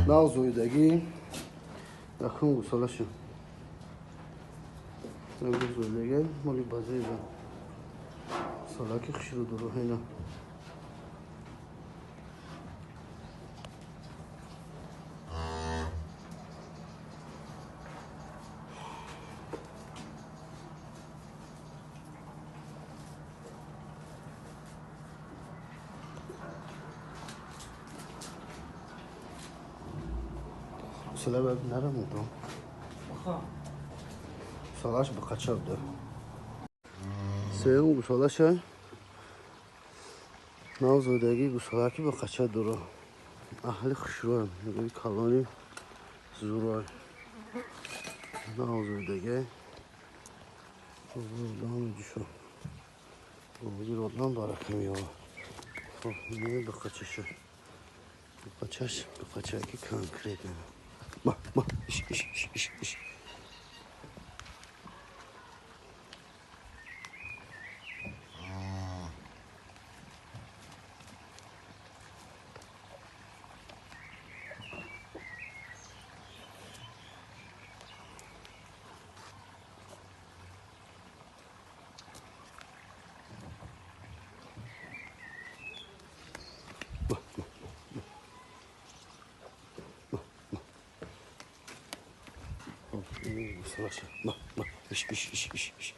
نازویدگی یخون گسالشو نازویدگی مالی بازی با سالاکی خشرو درو هینا سالا باید نرم بودم سالاش بقچاب ده سیون گسالشه نازویدگی گسالاکی بقچاب درو اهل خشرو هم نگوی کلانی زورای نازویدگی Buradan düşüyor. Bir oradan bırakamıyor. Niye bu kaçışı? Bu kaçış, bu kaçaki konkret. Bak, iş. Savaş. Bak, iş.